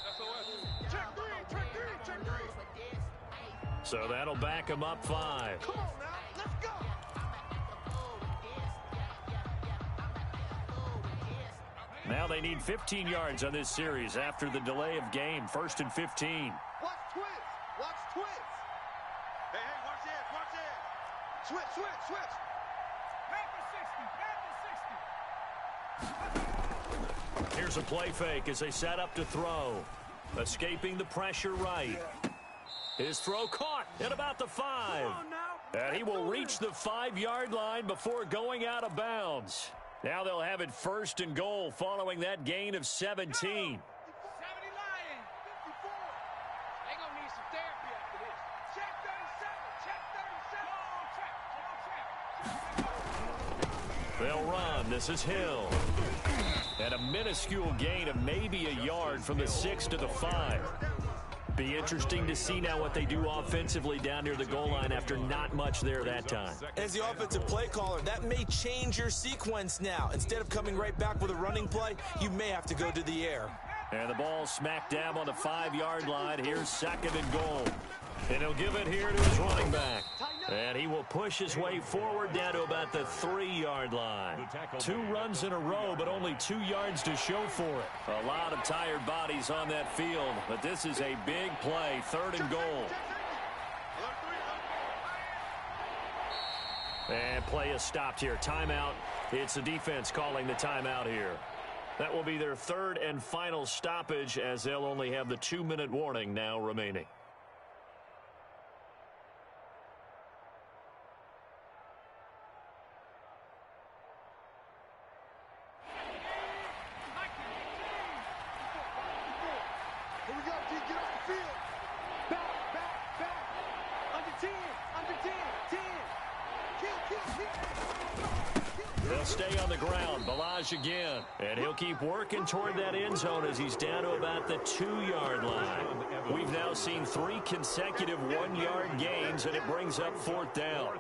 SOS. Check three. So that'll back them up 5. Come on now, let's go. Now they need 15 yards on this series after the delay of game. 1st and 15. Watch twist. Hey, watch it. Switch. Back to 60. Here's a play fake as they set up to throw. Escaping the pressure right. His throw caught at about the 5. And he will reach the 5-yard line before going out of bounds. Now they'll have it 1st and goal following that gain of 17. 70 Lions. 54. They gonna need some therapy after this. Check 37. They'll run. This is Hill. And a minuscule gain of maybe a yard from the 6 to the 5. Be interesting to see now what they do offensively down near the goal line after not much there that time. As the offensive play caller, that may change your sequence now. Instead of coming right back with a running play, you may have to go to the air. And the ball smack dab on the 5-yard line. Here's 2nd and goal. And he'll give it here to his running back. And he will push his way forward down to about the 3-yard line. 2 runs in a row, but only 2 yards to show for it. A lot of tired bodies on that field, but this is a big play. 3rd and goal. And play is stopped here. Timeout. It's the defense calling the timeout here. That will be their 3rd and final stoppage, as they'll only have the 2-minute warning now remaining. Here we go, D, get off the field. Back. Under 10. Kill. They'll stay on the ground. Balaj again. And he'll keep working toward that end zone as he's down to about the 2-yard line. We've now seen 3 consecutive 1-yard gains, and it brings up 4th down.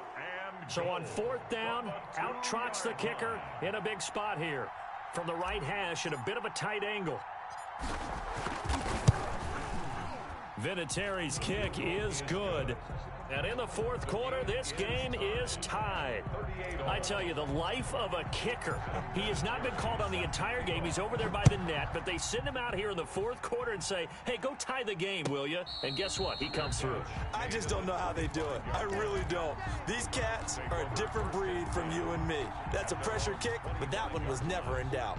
So on 4th down, out trots the kicker in a big spot here. From the right hash at a bit of a tight angle. Vinatieri's kick is good. And in the 4th quarter, this game is tied. I tell you, the life of a kicker. He has not been called on the entire game. He's over there by the net, but they send him out here in the 4th quarter and say, hey, go tie the game, will you? And guess what? He comes through. I just don't know how they do it. I really don't. These cats are a different breed from you and me. That's a pressure kick, but that one was never in doubt.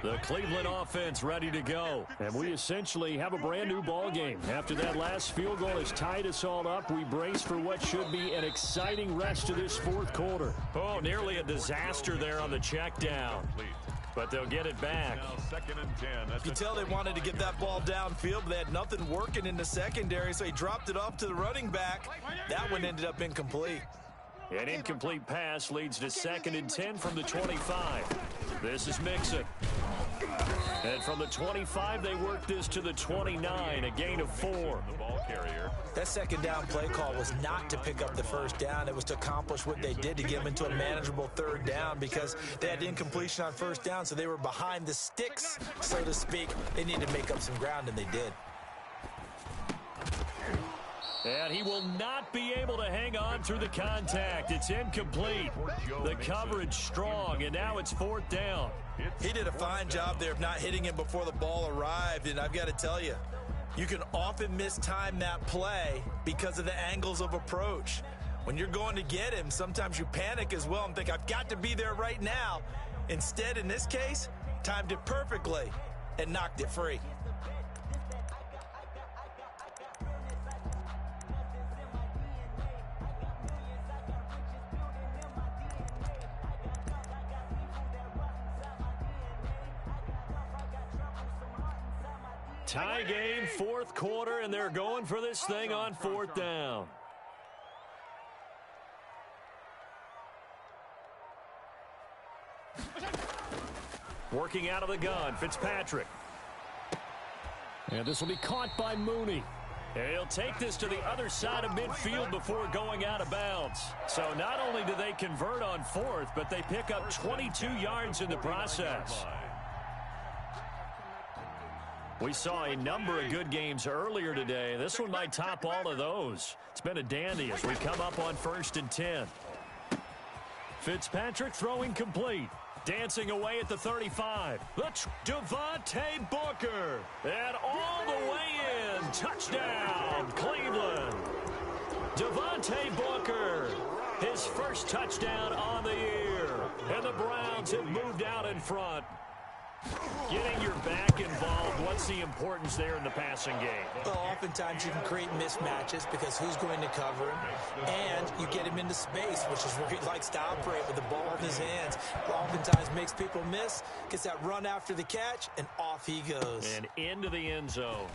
The Cleveland offense ready to go. And we essentially have a brand new ball game. After that last field goal has tied us all up, we brace for what should be an exciting rest to this 4th quarter. Oh, nearly a disaster there on the check down. But they'll get it back. Now 2nd and 10. You can tell they wanted to get that ball downfield, but they had nothing working in the secondary, so he dropped it off to the running back. That one ended up incomplete. An incomplete pass leads to 2nd and 10 from the 25. This is Mixon. And from the 25, they work this to the 29, a gain of 4. The ball carrier. That 2nd down play call was not to pick up the 1st down. It was to accomplish what they did to get them into a manageable 3rd down because they had incompletion on 1st down, so they were behind the sticks, so to speak. They needed to make up some ground, and they did. And he will not be able to hang on through the contact. It's incomplete. The coverage strong, and now it's 4th down. He did a fine job there of not hitting him before the ball arrived, and I've got to tell you, you can often mistime that play because of the angles of approach. When you're going to get him, sometimes you panic as well and think, I've got to be there right now. Instead, in this case, timed it perfectly and knocked it free. Tie game, 4th quarter, and they're going for this thing on 4th down. Working out of the gun, Fitzpatrick. And this will be caught by Mooney. And he'll take this to the other side of midfield before going out of bounds. So not only do they convert on fourth, but they pick up 22 yards in the process. We saw a number of good games earlier today. This one might top all of those. It's been a dandy as we come up on 1st and 10. Fitzpatrick throwing complete. Dancing away at the 35. That's Devontae Booker. And all the way in. Touchdown, Cleveland. Devontae Booker. His first touchdown on the year. And the Browns have moved out in front. Getting your back involved, what's the importance there in the passing game? Well, oftentimes you can create mismatches because who's going to cover him, and you get him into space, which is where he likes to operate with the ball in his hands. Oftentimes makes people miss, gets that run after the catch, and off he goes. And into the end zone.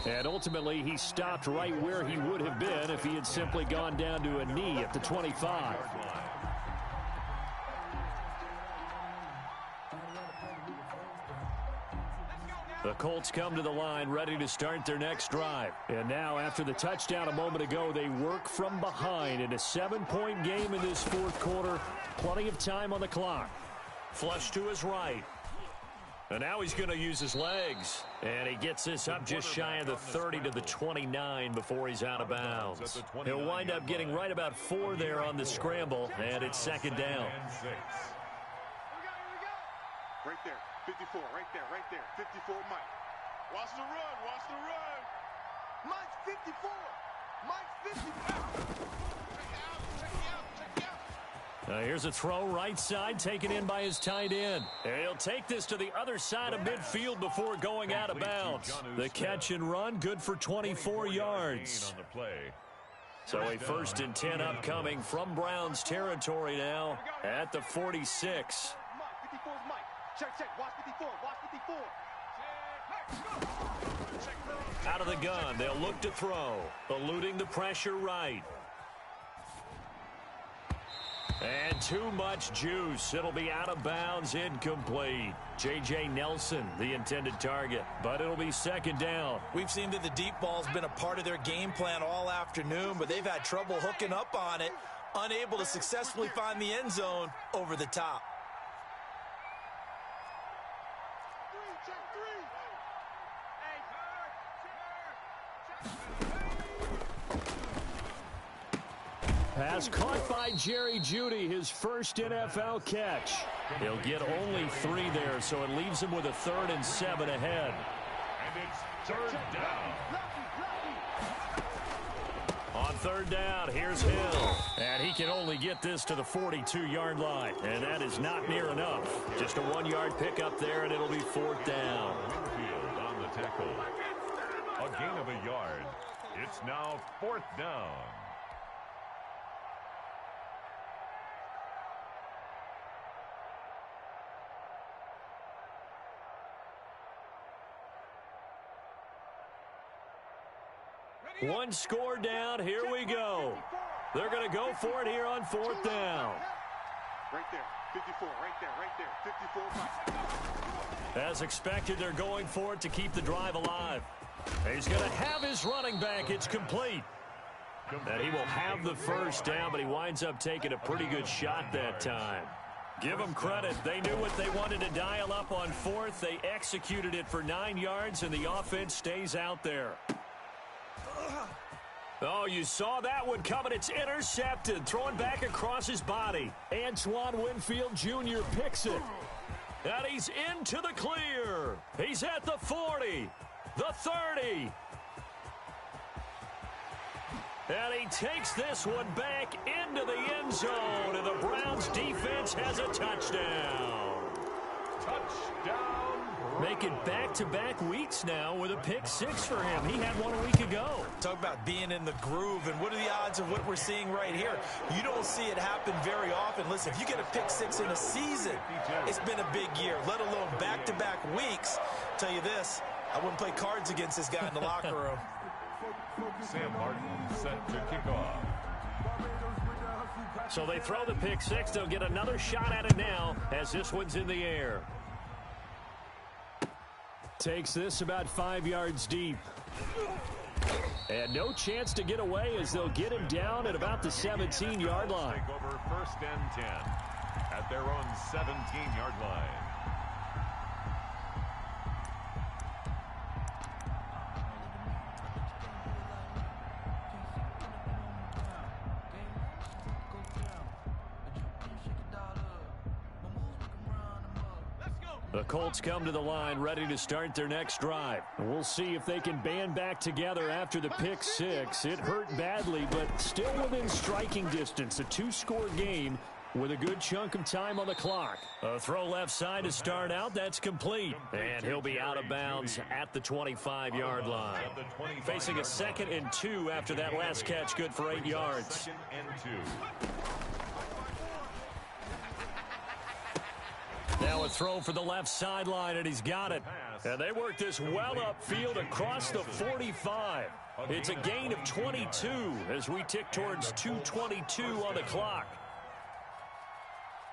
And ultimately, he stopped right where he would have been if he had simply gone down to a knee at the 25. The Colts come to the line ready to start their next drive. And now, after the touchdown a moment ago, they work from behind in a 7-point game in this fourth quarter. Plenty of time on the clock. Flush to his right. And now he's going to use his legs. And he gets this up just shy of the 30 to the 29 before he's out of bounds. He'll wind up getting right about 4 there on the scramble, and it's 2nd down. Right there. 54, right there, 54, Mike. Watch the run, watch the run. Mike's 54, Mike's 54. Check it out. Here's a throw right side taken in by his tight end. And he'll take this to the other side of midfield before going out of bounds. The catch and run good for 24 yards. So a 1st and 10 upcoming from Browns territory now at the 46. Check, watch 54, watch 54. Out of the gun, they'll look to throw. Eluding the pressure right. And too much juice. It'll be out of bounds, incomplete. J.J. Nelson, the intended target, but it'll be 2nd down. We've seen that the deep ball's been a part of their game plan all afternoon, but they've had trouble hooking up on it, unable to successfully find the end zone over the top. Pass caught by Jerry Jeudy, his first NFL catch. He'll get only 3 there, so it leaves him with a 3rd and 7 ahead. And it's 3rd down. On 3rd down, here's Hill. And he can only get this to the 42-yard line. And that is not near enough. Just a 1-yard pickup there, and it'll be 4th down. Winfield on the tackle. A gain of a yard. It's now 4th down. One score down. Here we go. They're going to go for it here on 4th down. Right there. 54. Right there. 54. As expected, they're going for it to keep the drive alive. He's going to have his running back. It's complete. And he will have the 1st down, but he winds up taking a pretty good shot that time. Give them credit. They knew what they wanted to dial up on 4th. They executed it for 9 yards, and the offense stays out there. Oh, you saw that one coming. It's intercepted. Throwing back across his body. Antoine Winfield Jr. picks it. And he's into the clear. He's at the 40, the 30. And he takes this one back into the end zone. And the Browns defense has a touchdown. Touchdown. Making back-to-back weeks now with a pick six for him. He had one a week ago. Talk about being in the groove, and what are the odds of what we're seeing right here? You don't see it happen very often. Listen, if you get a pick six in a season, it's been a big year, let alone back-to-back weeks. I'll tell you this, I wouldn't play cards against this guy in the locker room. Sam Martin set to kick off. So they throw the pick six. They'll get another shot at it now as this one's in the air. Takes this about 5 yards deep. And no chance to get away as they'll get him down at about the 17-yard line. Take over first and 10 at their own 17-yard line. The Colts come to the line ready to start their next drive. We'll see if they can band back together after the pick six. It hurt badly, but still within striking distance. A two-score game with a good chunk of time on the clock. A throw left side to start out. That's complete. And he'll be out of bounds at the 25-yard line. Facing a 2nd and 2 after that last catch. Good for 8 yards. 2nd and 2. Now a throw for the left sideline, and he's got it. And they work this well upfield across the 45. It's a gain of 22 as we tick towards 2:22 on the clock.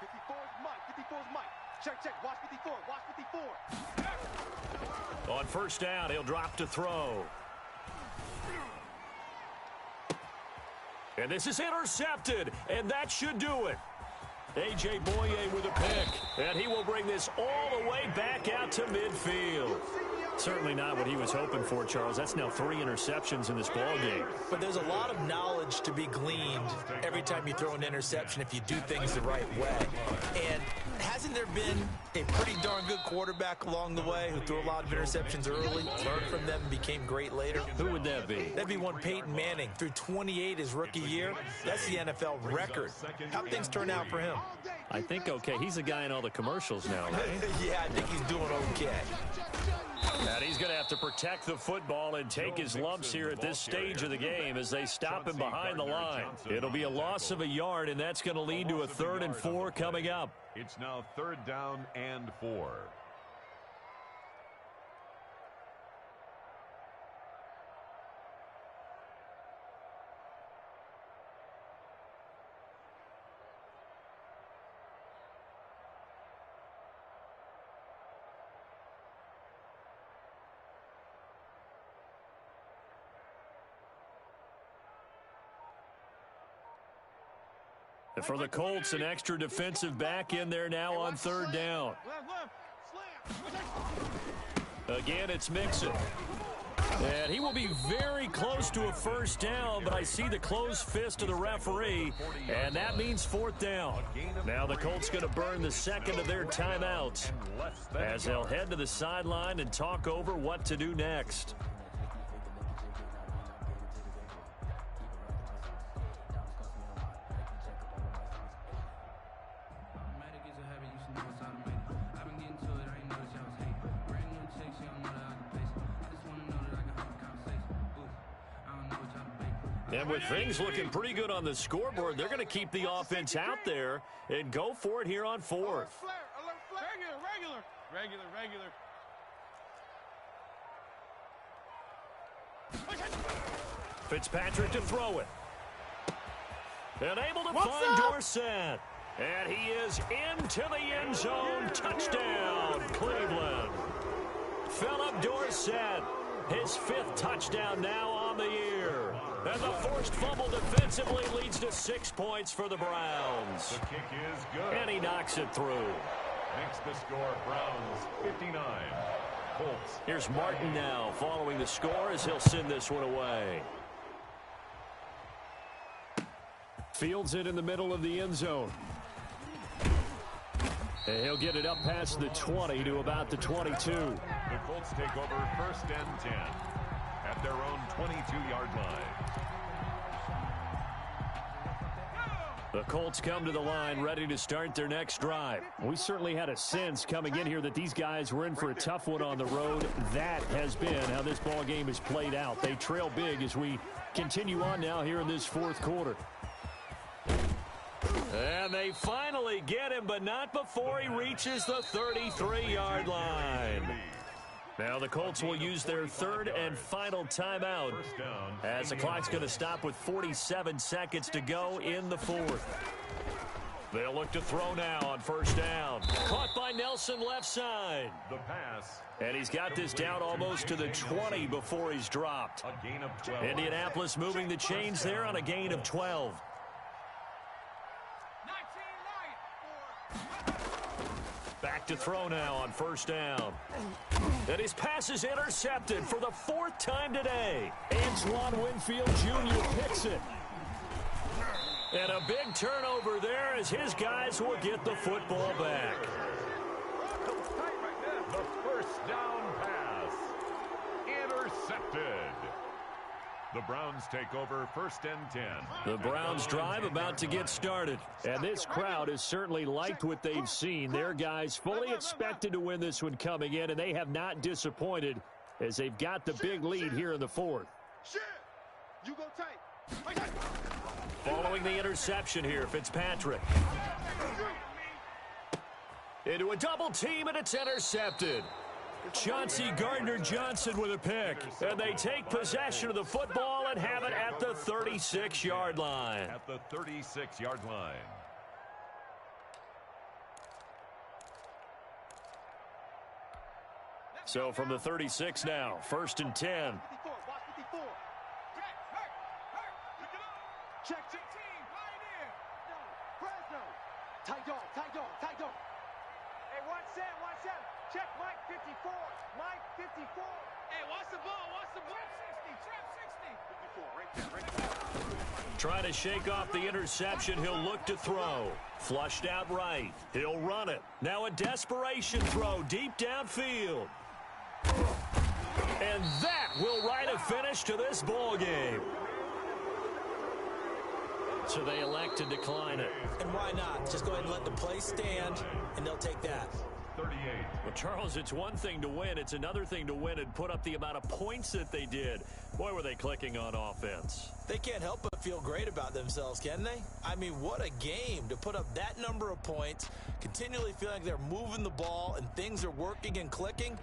54 is Mike. 54 is Mike. Check. Watch 54. Watch 54. On first down, he'll drop to throw. And this is intercepted, and that should do it. A.J. Boye with a pick, and he will bring this all the way back out to midfield. Certainly not what he was hoping for, Charles. That's now 3 interceptions in this ball game. But there's a lot of knowledge to be gleaned every time you throw an interception if you do things the right way. And hasn't there been a pretty darn good quarterback along the way who threw a lot of interceptions early, learned from them, and became great later? Who would that be? That'd be one Peyton Manning. Threw 28 his rookie year. That's the NFL record. How'd things turn out for him? I think okay. He's a guy in all the commercials now, right? Yeah, I think he's doing okay. And he's going to have to protect the football and take his lumps here at this stage of the game as they stop him behind the line. It'll be a loss of a yard, and that's going to lead to a 3rd and 4 coming up. It's now 3rd down and 4. And for the Colts, an extra defensive back in there now on 3rd down. Again, it's Mixon. And he will be very close to a 1st down, but I see the closed fist of the referee, and that means 4th down. Now the Colts going to burn the 2nd of their timeouts as they'll head to the sideline and talk over what to do next. And with things looking pretty good on the scoreboard, they're going to keep the offense out there and go for it here on 4th. Fitzpatrick to throw it. And able to find Dorsett. And he is into the end zone. Touchdown, Cleveland. Philip Dorsett, his 5th touchdown now on the year. And the forced fumble defensively leads to 6 points for the Browns. The kick is good. And he knocks it through. Makes the score Browns 59. Colts. Here's Martin now following the score as he'll send this one away. Fields it in the middle of the end zone. And he'll get it up past the 20 to about the 22. The Colts take over 1st and 10 at their own 22-yard line. The Colts come to the line ready to start their next drive. We certainly had a sense coming in here that these guys were in for a tough one on the road. That has been how this ball game has played out. They trail big as we continue on now here in this 4th quarter. And they finally get him, but not before he reaches the 33-yard line. Now the Colts will use their third and final timeout as the clock's going to stop with 47 seconds to go in the fourth. They'll look to throw now on first down. Caught by Nelson left side. The pass. And he's got this down almost to the 20 before he's dropped. A gain of 12. Indianapolis moving the chains there on a gain of 12. 19 Lions. Back to throw now on first down. And his pass is intercepted for the fourth time today. Antoine Winfield Jr. picks it. And a big turnover there as his guys will get the football back. The first down pass. Intercepted. The Browns take over first and 10. The Browns drive about to get started. And this crowd has certainly liked what they've seen. Their guys fully expected to win this one coming in, and they have not disappointed as they've got the big lead here in the fourth. You go tight. Following the interception here, Fitzpatrick. Into a double team, and it's intercepted. Chauncey Gardner-Johnson with a pick. And they take possession of the football and have it at the 36-yard line. At the 36-yard line. So from the 36 now, first and 10. Check. Tight dog. Hey, watch Sam. Check Mike 54. Mike 54. Hey, watch the ball. Trap 60. 54, right there. Trying to shake off the interception. He'll look to throw. Flushed out right. He'll run it. Now a desperation throw deep downfield. And that will write a finish to this ball game. So they elect to decline it. And why not? Just go ahead and let the play stand, and they'll take that. 38. Well, Charles, it's one thing to win. It's another thing to win and put up the amount of points that they did. Boy, were they clicking on offense. They can't help but feel great about themselves, can they? I mean, what a game to put up that number of points, continually feeling like they're moving the ball and things are working and clicking.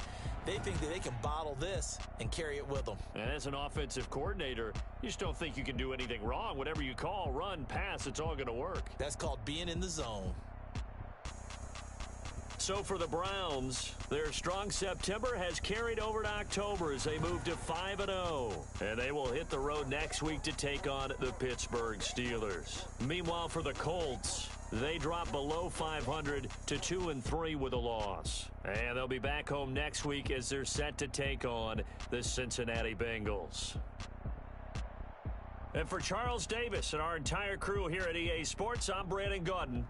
They think that they can bottle this and carry it with them. And as an offensive coordinator, you just don't think you can do anything wrong. Whatever you call, run, pass, it's all going to work. That's called being in the zone. So for the Browns, their strong September has carried over to October as they move to 5-0. And they will hit the road next week to take on the Pittsburgh Steelers. Meanwhile, for the Colts, they drop below 500 to 2-3 with a loss. And they'll be back home next week as they're set to take on the Cincinnati Bengals. And for Charles Davis and our entire crew here at EA Sports, I'm Brandon Gaudin.